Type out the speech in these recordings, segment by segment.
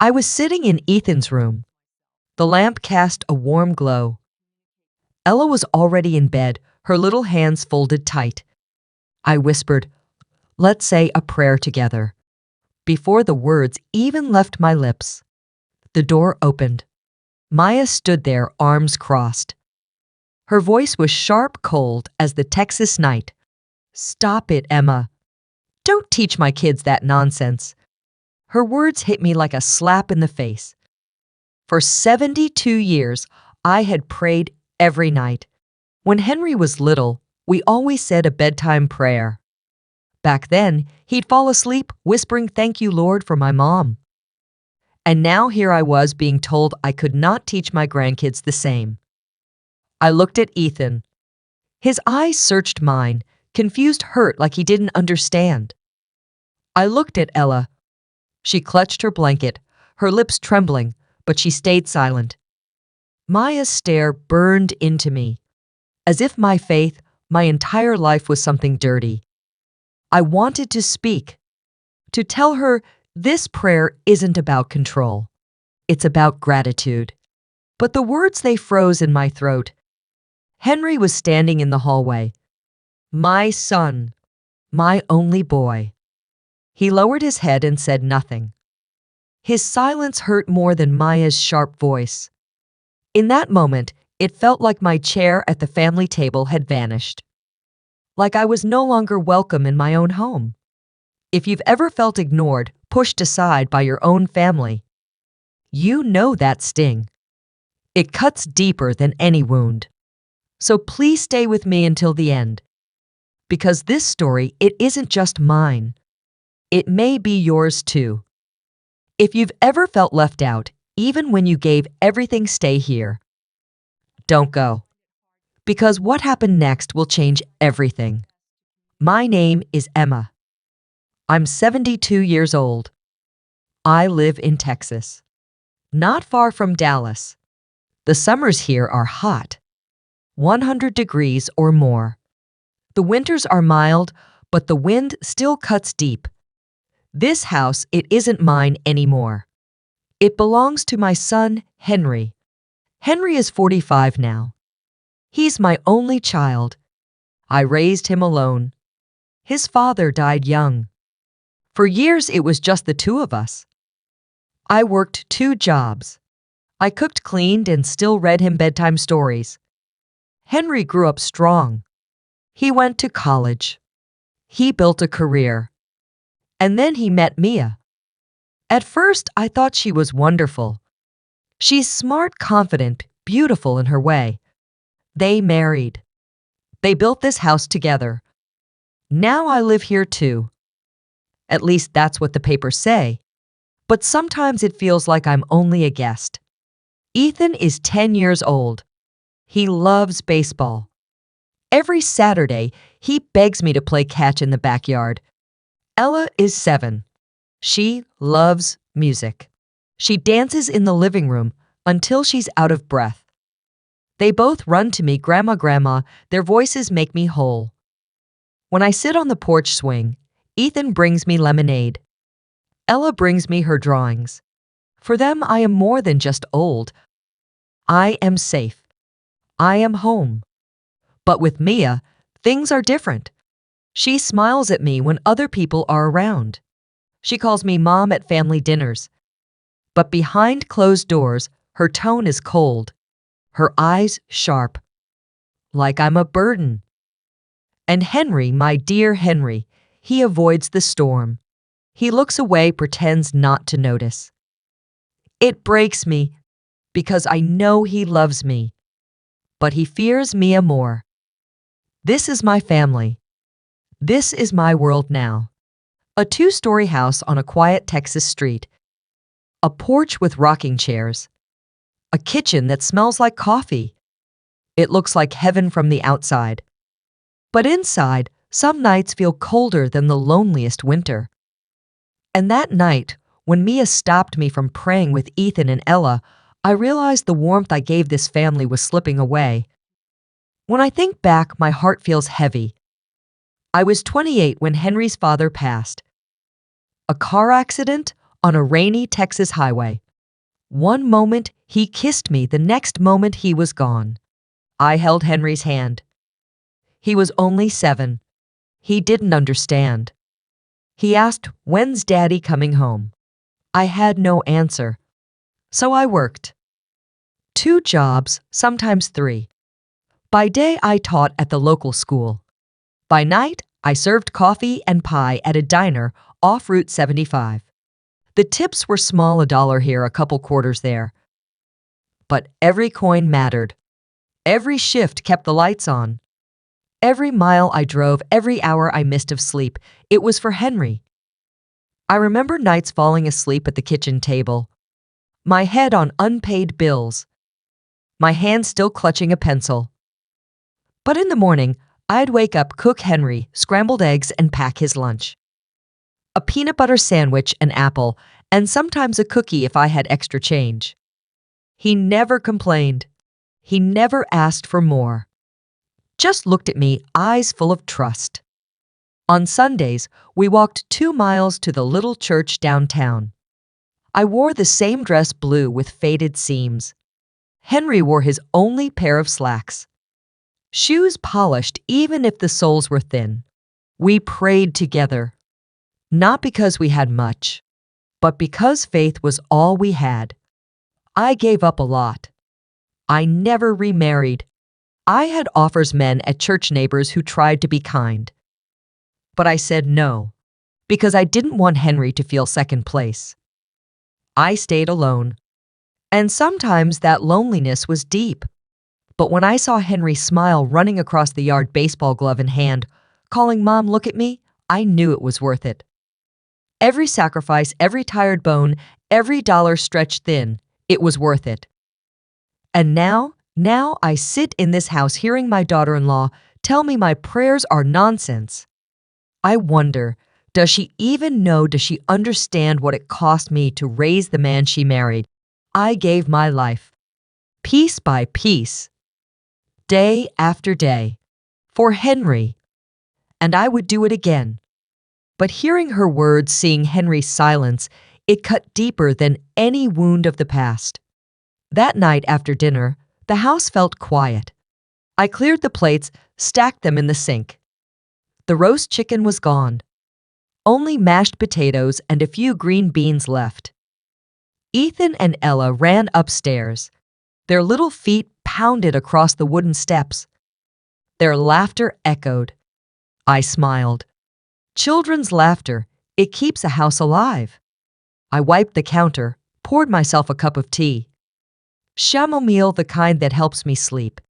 I was sitting in Ethan's room. The lamp cast a warm glow. Ella was already in bed, her little hands folded tight. I whispered, "Let's say a prayer together." Before the words even left my lips, the door opened. Maya stood there, arms crossed. Her voice was sharp cold as the Texas night. "Stop it, Emma. Don't teach my kids that nonsense." Her words hit me like a slap in the face. For 72 years, I had prayed every night. When Henry was little, we always said a bedtime prayer. Back then, he'd fall asleep whispering, "Thank you, Lord, for my mom." And now here I was being told I could not teach my grandkids the same. I looked at Ethan. His eyes searched mine, confused hurt like he didn't understand. I looked at Ella. She clutched her blanket, her lips trembling, but she stayed silent. Maya's stare burned into me, as if my faith, my entire life was something dirty. I wanted to speak, to tell her this prayer isn't about control. It's about gratitude. But the words, they froze in my throat. Henry was standing in the hallway. My son, my only boy. He lowered his head and said nothing. His silence hurt more than Maya's sharp voice. In that moment, it felt like my chair at the family table had vanished. Like I was no longer welcome in my own home. If you've ever felt ignored, pushed aside by your own family, you know that sting. It cuts deeper than any wound. So please stay with me until the end. Because this story, it isn't just mine. It may be yours too. If you've ever felt left out, even when you gave everything, stay here. Don't go. Because what happened next will change everything. My name is Emma. I'm 72 years old. I live in Texas, not far from Dallas. The summers here are hot, 100 degrees or more. The winters are mild, but the wind still cuts deep. This house, it isn't mine anymore. It belongs to my son, Henry. Henry is 45 now. He's my only child. I raised him alone. His father died young. For years, it was just the two of us. I worked 2 jobs. I cooked, cleaned, and still read him bedtime stories. Henry grew up strong. He went to college. He built a career. And then he met Mia. At first, I thought she was wonderful. She's smart, confident, beautiful in her way. They married. They built this house together. Now I live here too. At least that's what the papers say. But sometimes it feels like I'm only a guest. Ethan is 10 years old. He loves baseball. Every Saturday, he begs me to play catch in the backyard. Ella is 7. She loves music. She dances in the living room until she's out of breath. They both run to me, "Grandma, Grandma," their voices make me whole. When I sit on the porch swing, Ethan brings me lemonade. Ella brings me her drawings. For them, I am more than just old. I am safe. I am home. But with Mia, things are different. She smiles at me when other people are around. She calls me Mom at family dinners. But behind closed doors, her tone is cold. Her eyes sharp. Like I'm a burden. And Henry, my dear Henry, he avoids the storm. He looks away, pretends not to notice. It breaks me because I know he loves me, but he fears Mia more. This is my family. This is my world now. A 2-story house on a quiet Texas street. A porch with rocking chairs. A kitchen that smells like coffee. It looks like heaven from the outside. But inside, some nights feel colder than the loneliest winter. And that night, when Mia stopped me from praying with Ethan and Ella, I realized the warmth I gave this family was slipping away. When I think back, my heart feels heavy. I was 28 when Henry's father passed. A car accident on a rainy Texas highway. One moment he kissed me, the next moment he was gone. I held Henry's hand. He was only 7. He didn't understand. He asked, "When's Daddy coming home?" I had no answer. So I worked. 2 jobs, sometimes 3. By day, I taught at the local school. By night, I served coffee and pie at a diner off Route 75. The tips were small, $1 here, a couple quarters there. But every coin mattered. Every shift kept the lights on. Every mile I drove, every hour I missed of sleep, it was for Henry. I remember nights falling asleep at the kitchen table, my head on unpaid bills, my hand still clutching a pencil. But in the morning, I'd wake up, cook Henry scrambled eggs, and pack his lunch. A peanut butter sandwich, an apple, and sometimes a cookie if I had extra change. He never complained. He never asked for more. Just looked at me, eyes full of trust. On Sundays, we walked 2 miles to the little church downtown. I wore the same dress, blue with faded seams. Henry wore his only pair of slacks. Shoes polished even if the soles were thin. We prayed together. Not because we had much, but because faith was all we had. I gave up a lot. I never remarried. I had offers, men at church, neighbors who tried to be kind. But I said no, because I didn't want Henry to feel second place. I stayed alone. And sometimes that loneliness was deep. But when I saw Henry smile running across the yard, baseball glove in hand, calling, "Mom, look at me," I knew it was worth it. Every sacrifice, every tired bone, every dollar stretched thin, it was worth it. And now I sit in this house hearing my daughter-in-law tell me my prayers are nonsense. I wonder, does she even know, does she understand what it cost me to raise the man she married? I gave my life, piece by piece, day after day, for Henry, and I would do it again. But hearing her words, seeing Henry's silence, it cut deeper than any wound of the past. That night after dinner, the house felt quiet. I cleared the plates, stacked them in the sink. The roast chicken was gone. Only mashed potatoes and a few green beans left. Ethan and Ella ran upstairs. Their little feet pounded across the wooden steps. Their laughter echoed. I smiled. Children's laughter, it keeps a house alive. I wiped the counter, poured myself a cup of tea. Chamomile, the kind that helps me sleep.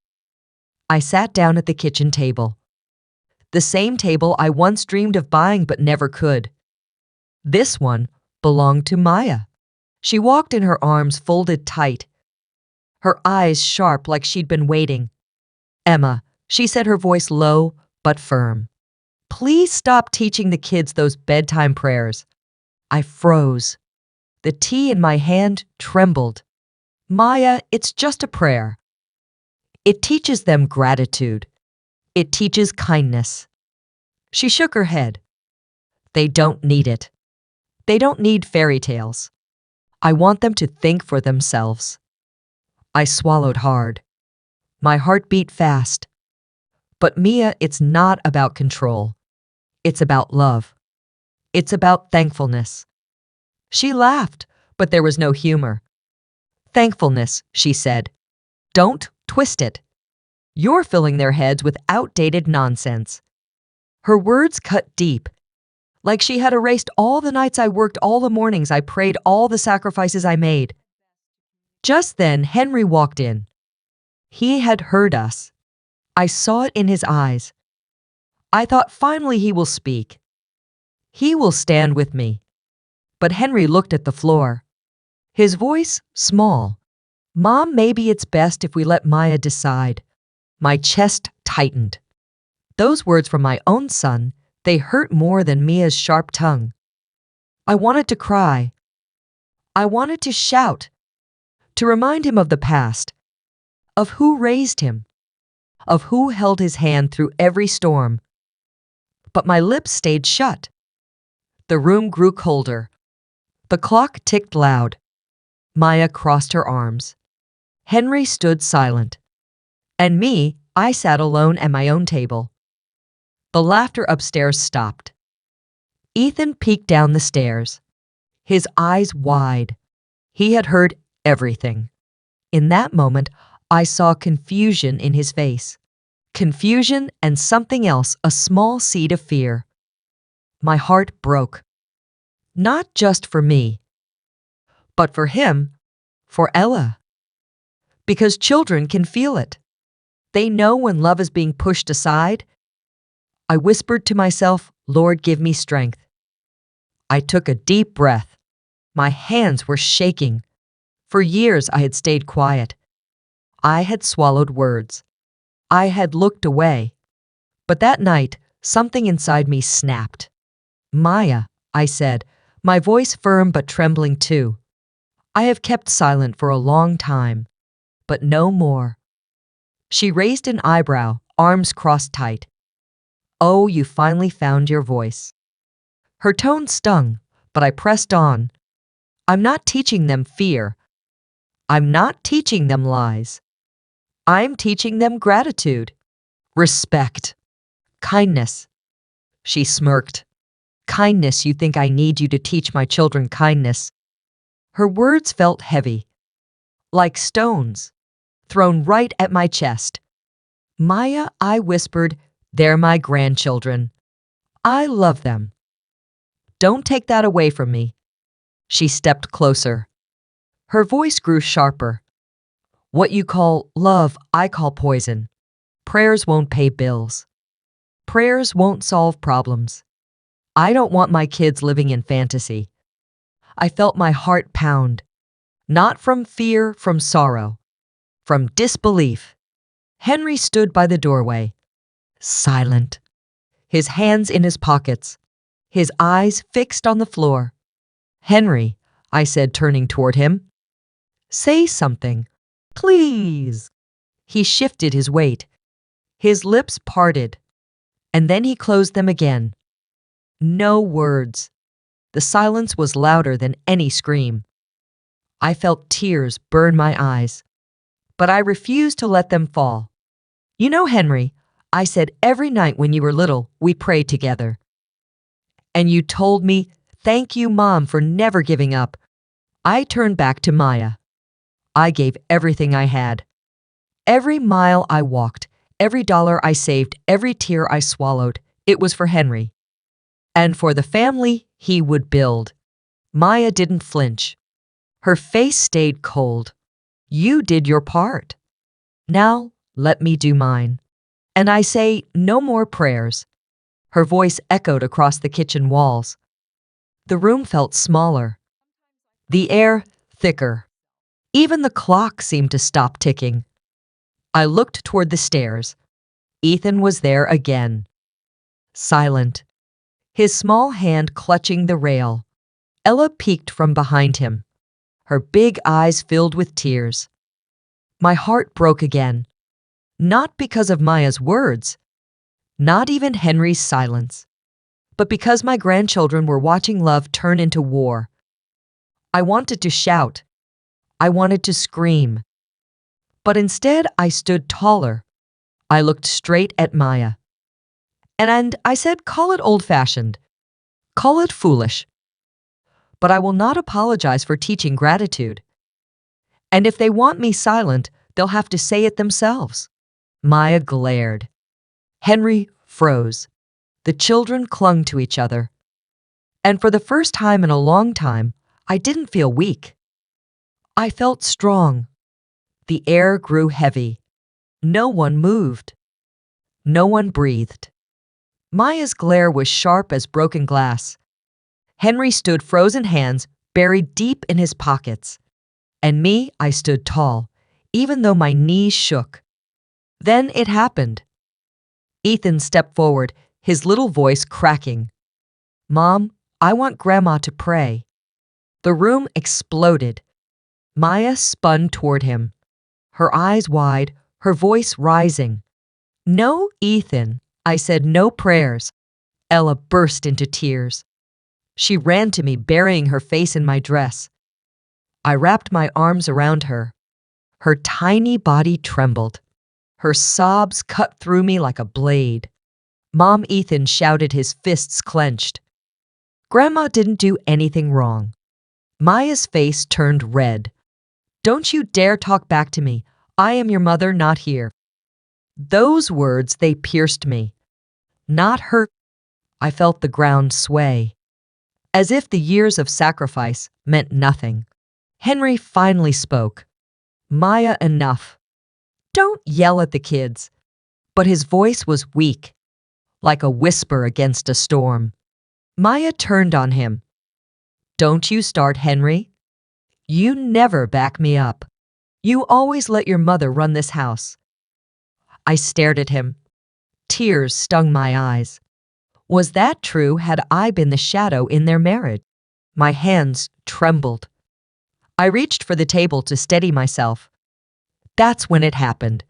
I sat down at the kitchen table. The same table I once dreamed of buying but never could. This one belonged to Maya. She walked in her arms folded tight, her eyes sharp like she'd been waiting. "Emma," she said, her voice low but firm, "please stop teaching the kids those bedtime prayers." I froze. The tea in my hand trembled. "Maya, it's just a prayer. It teaches them gratitude. It teaches kindness." She shook her head. "They don't need it. They don't need fairy tales. I want them to think for themselves." I swallowed hard. My heart beat fast. "But Mia, it's not about control. It's about love. It's about thankfulness." She laughed, but there was no humor. "Thankfulness," she said. "Don't twist it. You're filling their heads with outdated nonsense." Her words cut deep, like she had erased all the nights I worked, all the mornings I prayed, all the sacrifices I made. Just then, Henry walked in. He had heard us. I saw it in his eyes. I thought, finally he will speak. He will stand with me. But Henry looked at the floor. His voice small. "Mom, maybe it's best if we let Maya decide." My chest tightened. Those words from my own son, they hurt more than Mia's sharp tongue. I wanted to cry. I wanted to shout, to remind him of the past, of who raised him, of who held his hand through every storm. But my lips stayed shut. The room grew colder. The clock ticked loud. Maya crossed her arms. Henry stood silent. And me, I sat alone at my own table. The laughter upstairs stopped. Ethan peeked down the stairs, his eyes wide. He had heard everything. In that moment, I saw confusion in his face. Confusion and something else, a small seed of fear. My heart broke. Not just for me, but for him, for Ella. Because children can feel it. They know when love is being pushed aside. I whispered to myself, Lord, give me strength. I took a deep breath. My hands were shaking. For years I had stayed quiet. I had swallowed words. I had looked away. But that night, something inside me snapped. Maya, I said, my voice firm but trembling too. I have kept silent for a long time, but no more. She raised an eyebrow, arms crossed tight. Oh, you finally found your voice. Her tone stung, but I pressed on. I'm not teaching them fear. I'm not teaching them lies. I'm teaching them gratitude, respect, kindness. She smirked. Kindness, you think I need you to teach my children kindness? Her words felt heavy, like stones, thrown right at my chest. Maya, I whispered, they're my grandchildren. I love them. Don't take that away from me. She stepped closer. Her voice grew sharper. What you call love, I call poison. Prayers won't pay bills. Prayers won't solve problems. I don't want my kids living in fantasy. I felt my heart pound. Not from fear, from sorrow. From disbelief. Henry stood by the doorway, silent, his hands in his pockets, his eyes fixed on the floor. Henry, I said, turning toward him. Say something, please. He shifted his weight. His lips parted, and then he closed them again. No words. The silence was louder than any scream. I felt tears burn my eyes, but I refused to let them fall. You know, Henry, I said every night when you were little, we prayed together. And you told me, thank you, Mom, for never giving up. I turned back to Maya. I gave everything I had. Every mile I walked, every dollar I saved, every tear I swallowed, it was for Henry. And for the family he would build. Maya didn't flinch. Her face stayed cold. You did your part. Now let me do mine. And I say no more prayers. Her voice echoed across the kitchen walls. The room felt smaller. The air thicker. Even the clock seemed to stop ticking. I looked toward the stairs. Ethan was there again. Silent. His small hand clutching the rail. Ella peeked from behind him. Her big eyes filled with tears. My heart broke again. Not because of Maya's words, not even Henry's silence, but because my grandchildren were watching love turn into war. I wanted to shout. I wanted to scream. But instead, I stood taller. I looked straight at Maya. And I said, call it old-fashioned. Call it foolish. But I will not apologize for teaching gratitude. And if they want me silent, they'll have to say it themselves. Maya glared. Henry froze. The children clung to each other. And for the first time in a long time, I didn't feel weak. I felt strong. The air grew heavy. No one moved. No one breathed. Maya's glare was sharp as broken glass. Henry stood frozen hands buried deep in his pockets. And me, I stood tall, even though my knees shook. Then it happened. Ethan stepped forward, his little voice cracking. Mom, I want Grandma to pray. The room exploded. Maya spun toward him, her eyes wide, her voice rising. No, Ethan, I said, no prayers. Ella burst into tears. She ran to me, burying her face in my dress. I wrapped my arms around her. Her tiny body trembled. Her sobs cut through me like a blade. Mom Ethan shouted, his fists clenched. Grandma didn't do anything wrong. Maya's face turned red. Don't you dare talk back to me. I am your mother, not here. Those words, they pierced me. Not her. I felt the ground sway, as if the years of sacrifice meant nothing. Henry finally spoke. Maya, enough. Don't yell at the kids. But his voice was weak, like a whisper against a storm. Maya turned on him. Don't you start, Henry. You never back me up. You always let your mother run this house. I stared at him. Tears stung my eyes. Was that true? Had I been the shadow in their marriage? My hands trembled. I reached for the table to steady myself. That's when it happened.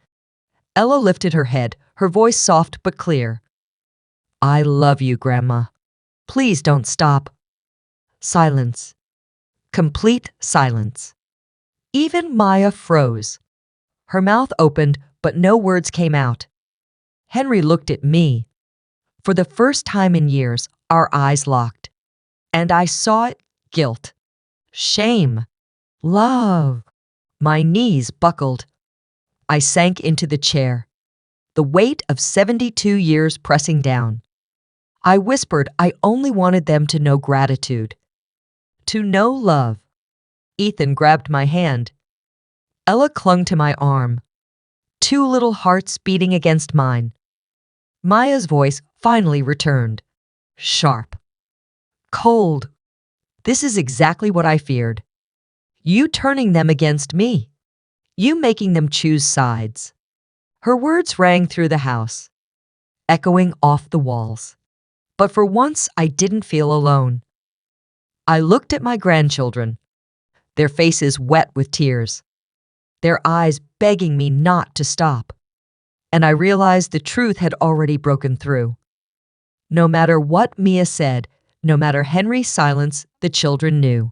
Ella lifted her head, her voice soft but clear. I love you, Grandma. Please don't stop. Silence. Complete silence. Even Maya froze. Her mouth opened, but no words came out. Henry looked at me. For the first time in years, our eyes locked. And I saw it: guilt, shame, love. My knees buckled. I sank into the chair, the weight of 72 years pressing down. I whispered I only wanted them to know gratitude, to know love. Ethan grabbed my hand. Ella clung to my arm, two little hearts beating against mine. Maya's voice finally returned, sharp, cold. This is exactly what I feared. You turning them against me. You making them choose sides. Her words rang through the house, echoing off the walls. But for once, I didn't feel alone. I looked at my grandchildren, their faces wet with tears, their eyes begging me not to stop. And I realized the truth had already broken through. No matter what Mia said, no matter Henry's silence, the children knew.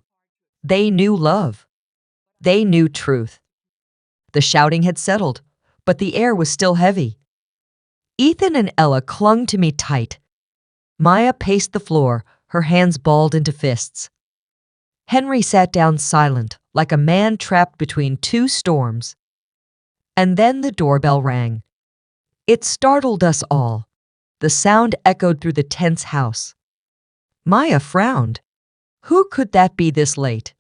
They knew love. They knew truth. The shouting had settled, but the air was still heavy. Ethan and Ella clung to me tight. Maya paced the floor, her hands balled into fists. Henry sat down silent, like a man trapped between two storms. And then the doorbell rang. It startled us all. The sound echoed through the tense house. Maya frowned. Who could that be this late?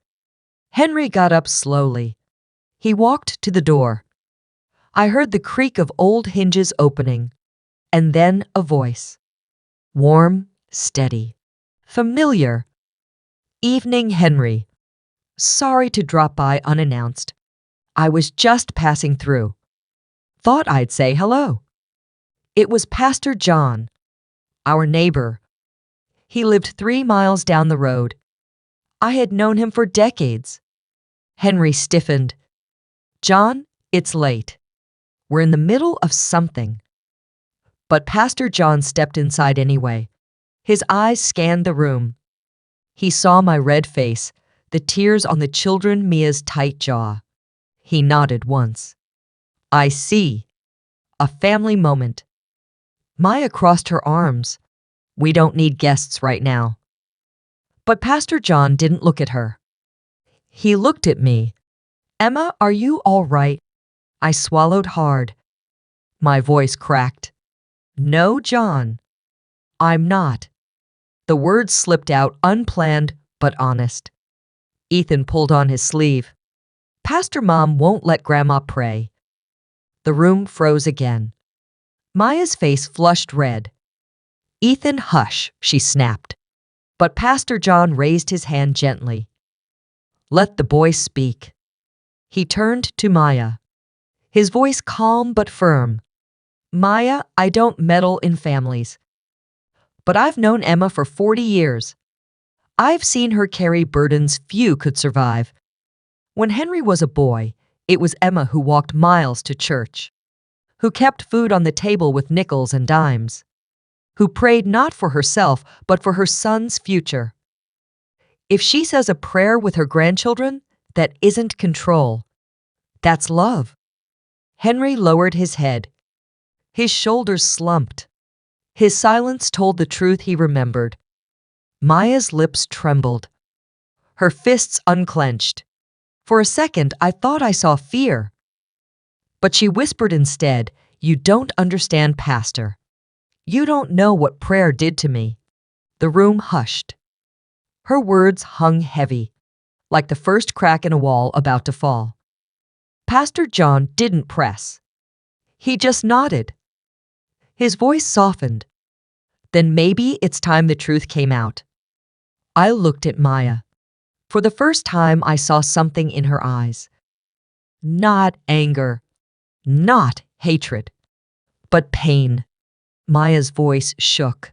Henry got up slowly. He walked to the door. I heard the creak of old hinges opening, and then a voice. Warm, steady, familiar. Evening, Henry. Sorry to drop by unannounced. I was just passing through. Thought I'd say hello. It was Pastor John, our neighbor. He lived 3 miles down the road. I had known him for decades. Henry stiffened. John, it's late. We're in the middle of something. But Pastor John stepped inside anyway. His eyes scanned the room. He saw my red face, the tears on the children, Mia's tight jaw. He nodded once. I see. A family moment. Maya crossed her arms. We don't need guests right now. But Pastor John didn't look at her. He looked at me. Emma, are you all right? I swallowed hard. My voice cracked. No, John. I'm not. The words slipped out, unplanned but honest. Ethan pulled on his sleeve. Pastor Mom won't let Grandma pray. The room froze again. Maya's face flushed red. Ethan, hush, she snapped. But Pastor John raised his hand gently. Let the boy speak. He turned to Maya, his voice calm but firm. Maya, I don't meddle in families. But I've known Emma for 40 years. I've seen her carry burdens few could survive. When Henry was a boy, it was Emma who walked miles to church, who kept food on the table with nickels and dimes, who prayed not for herself but for her son's future. If she says a prayer with her grandchildren, that isn't control. That's love. Henry lowered his head. His shoulders slumped. His silence told the truth he remembered. Maya's lips trembled. Her fists unclenched. For a second, I thought I saw fear. But she whispered instead, "You don't understand, Pastor. You don't know what prayer did to me." The room hushed. Her words hung heavy, like the first crack in a wall about to fall. Pastor John didn't press. He just nodded. His voice softened. Then maybe it's time the truth came out. I looked at Maya. For the first time, I saw something in her eyes. Not anger, not hatred, but pain. Maya's voice shook.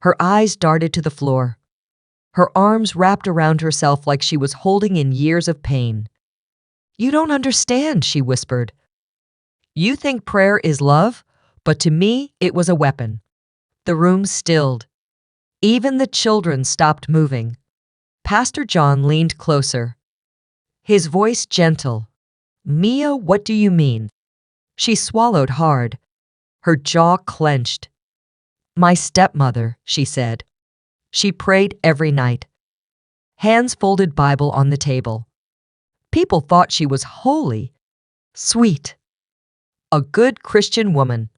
Her eyes darted to the floor. Her arms wrapped around herself like she was holding in years of pain. "You don't understand," she whispered. "You think prayer is love, but to me, it was a weapon." The room stilled. Even the children stopped moving. Pastor John leaned closer. His voice gentle. "Mia, what do you mean?" She swallowed hard. Her jaw clenched. "My stepmother," she said. She prayed every night. Hands folded, Bible on the table. People thought she was holy, sweet, a good Christian woman.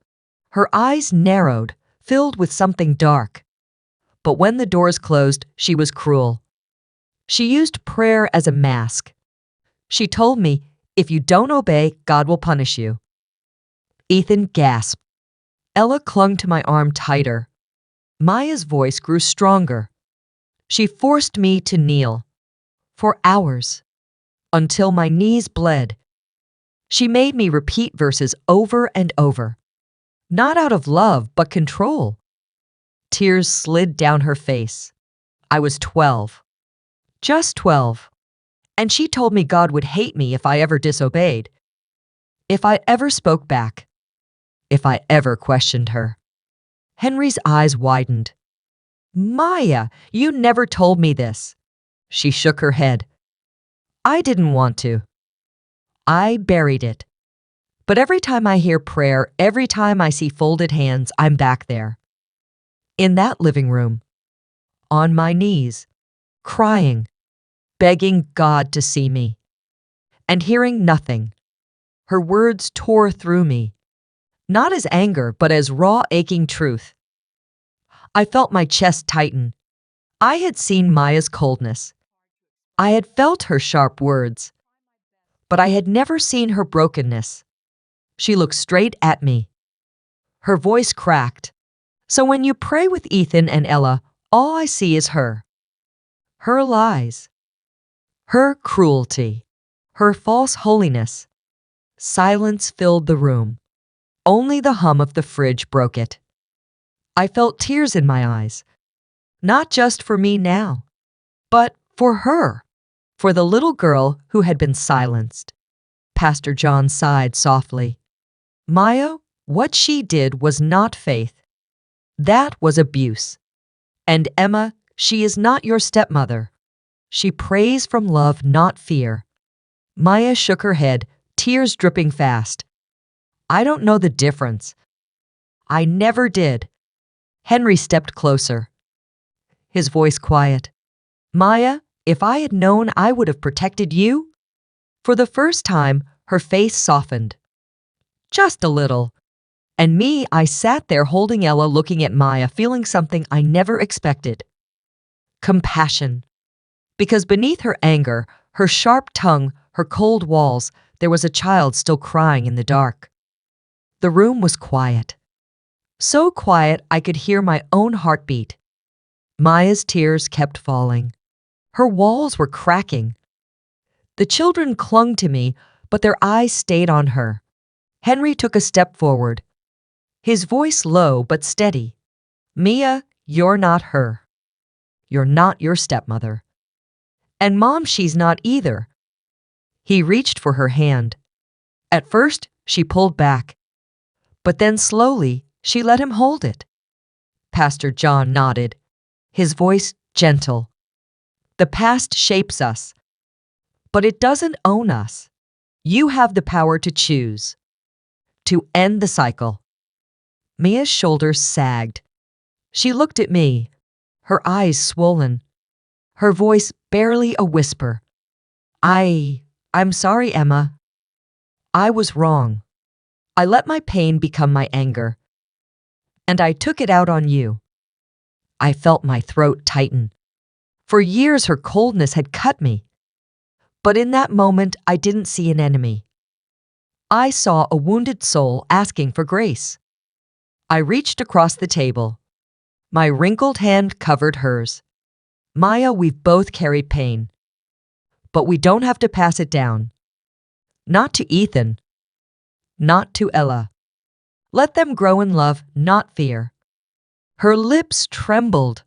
Her eyes narrowed, filled with something dark. But when the doors closed, she was cruel. She used prayer as a mask. She told me, "If you don't obey, God will punish you." Ethan gasped. Ella clung to my arm tighter. Maya's voice grew stronger. She forced me to kneel. For hours. Until my knees bled. She made me repeat verses over and over. Not out of love, but control. Tears slid down her face. I was 12. Just 12. And she told me God would hate me if I ever disobeyed. If I ever spoke back. If I ever questioned her. Henry's eyes widened. "Maya, you never told me this." She shook her head. "I didn't want to. I buried it. But every time I hear prayer, every time I see folded hands, I'm back there. In that living room. On my knees. Crying. Begging God to see me. And hearing nothing. Her words tore through me. Not as anger, but as raw, aching truth. I felt my chest tighten. I had seen Maya's coldness. I had felt her sharp words. But I had never seen her brokenness. She looked straight at me. Her voice cracked. "So when you pray with Ethan and Ella, all I see is her. Her lies. Her cruelty. Her false holiness." Silence filled the room. Only the hum of the fridge broke it. I felt tears in my eyes. Not just for me now, but for her. For the little girl who had been silenced. Pastor John sighed softly. "Maya, what she did was not faith. That was abuse. And Emma, she is not your stepmother. She prays from love, not fear." Maya shook her head, tears dripping fast. "I don't know the difference. I never did." Henry stepped closer. His voice quiet. "Maya, if I had known, I would have protected you." For the first time, her face softened. Just a little. And me, I sat there holding Ella, looking at Maya, feeling something I never expected. Compassion. Because beneath her anger, her sharp tongue, her cold walls, there was a child still crying in the dark. The room was quiet. So quiet I could hear my own heartbeat. Maya's tears kept falling. Her walls were cracking. The children clung to me, but their eyes stayed on her. Henry took a step forward. His voice low but steady. "Mia, you're not her. You're not your stepmother. And Mom, she's not either." He reached for her hand. At first, she pulled back. But then slowly, she let him hold it. Pastor John nodded, his voice gentle. The past shapes us, but it doesn't own us. You have the power to choose, to end the cycle. Mia's shoulders sagged. She looked at me, her eyes swollen, her voice barely a whisper. I'm sorry, Emma. I was wrong. I let my pain become my anger, and I took it out on you. I felt my throat tighten. For years, her coldness had cut me. But in that moment, I didn't see an enemy. I saw a wounded soul asking for grace. I reached across the table. My wrinkled hand covered hers. Maya, we've both carried pain. But we don't have to pass it down. Not to Ethan. Not to Ella. Let them grow in love, not fear. Her lips trembled.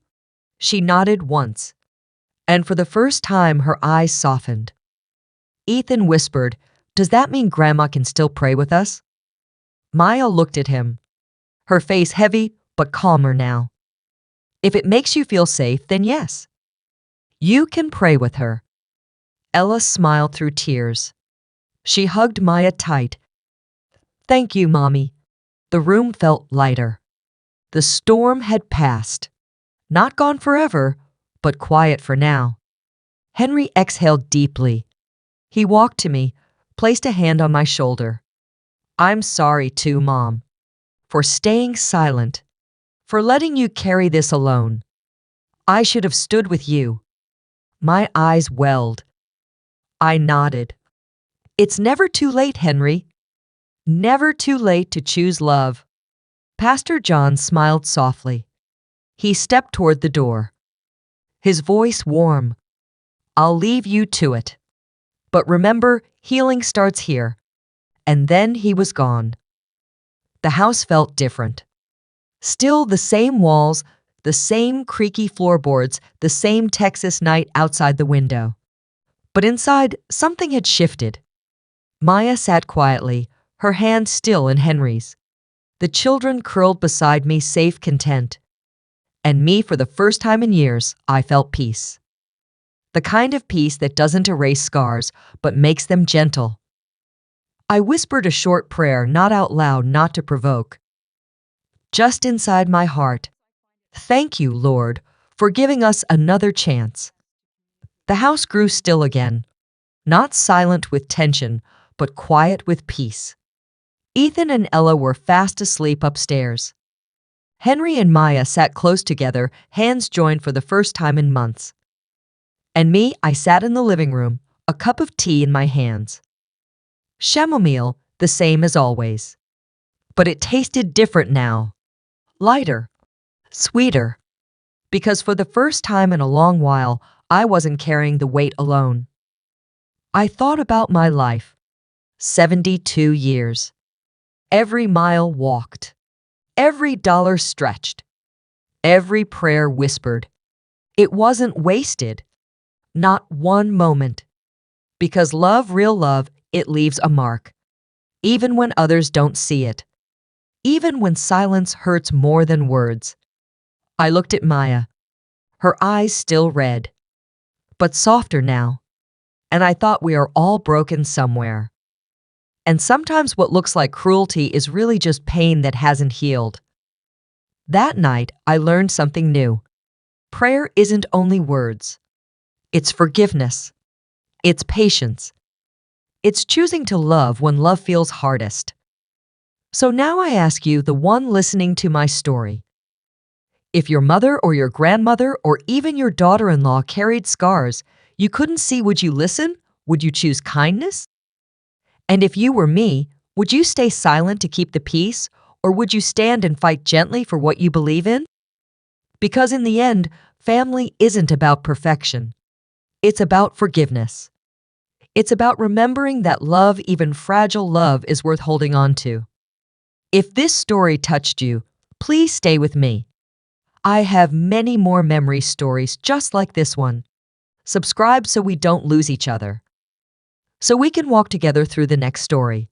She nodded once, and for the first time her eyes softened. Ethan whispered, "Does that mean Grandma can still pray with us?" Maya looked at him, her face heavy but calmer now. "If it makes you feel safe, then yes. You can pray with her." Ella smiled through tears. She hugged Maya tight. "Thank you, Mommy." The room felt lighter. The storm had passed. Not gone forever, but quiet for now. Henry exhaled deeply. He walked to me, placed a hand on my shoulder. "I'm sorry too, Mom, for staying silent, for letting you carry this alone. I should have stood with you." My eyes welled. I nodded. "It's never too late, Henry. Never too late to choose love." Pastor John smiled softly. He stepped toward the door, his voice warm. "I'll leave you to it. But remember, healing starts here." And then he was gone. The house felt different. Still the same walls, the same creaky floorboards, the same Texas night outside the window. But inside, something had shifted. Maya sat quietly, her hand still in Henry's. The children curled beside me, safe, content. And me, for the first time in years, I felt peace. The kind of peace that doesn't erase scars, but makes them gentle. I whispered a short prayer, not out loud, not to provoke. Just inside my heart. "Thank you, Lord, for giving us another chance." The house grew still again, not silent with tension, but quiet with peace. Ethan and Ella were fast asleep upstairs. Henry and Maya sat close together, hands joined for the first time in months. And me, I sat in the living room, a cup of tea in my hands. Chamomile, the same as always. But it tasted different now. Lighter, sweeter. Because for the first time in a long while, I wasn't carrying the weight alone. I thought about my life. 72 years. Every mile walked. Every dollar stretched. Every prayer whispered. It wasn't wasted. Not one moment. Because love, real love, it leaves a mark. Even when others don't see it. Even when silence hurts more than words. I looked at Maya. Her eyes still red, but softer now. And I thought, we are all broken somewhere. And sometimes what looks like cruelty is really just pain that hasn't healed. That night, I learned something new. Prayer isn't only words. It's forgiveness. It's patience. It's choosing to love when love feels hardest. So now I ask you, the one listening to my story. If your mother or your grandmother or even your daughter-in-law carried scars you couldn't see, would you listen? Would you choose kindness? And if you were me, would you stay silent to keep the peace, or would you stand and fight gently for what you believe in? Because in the end, family isn't about perfection. It's about forgiveness. It's about remembering that love, even fragile love, is worth holding on to. If this story touched you, please stay with me. I have many more memory stories just like this one. Subscribe so we don't lose each other. So we can walk together through the next story.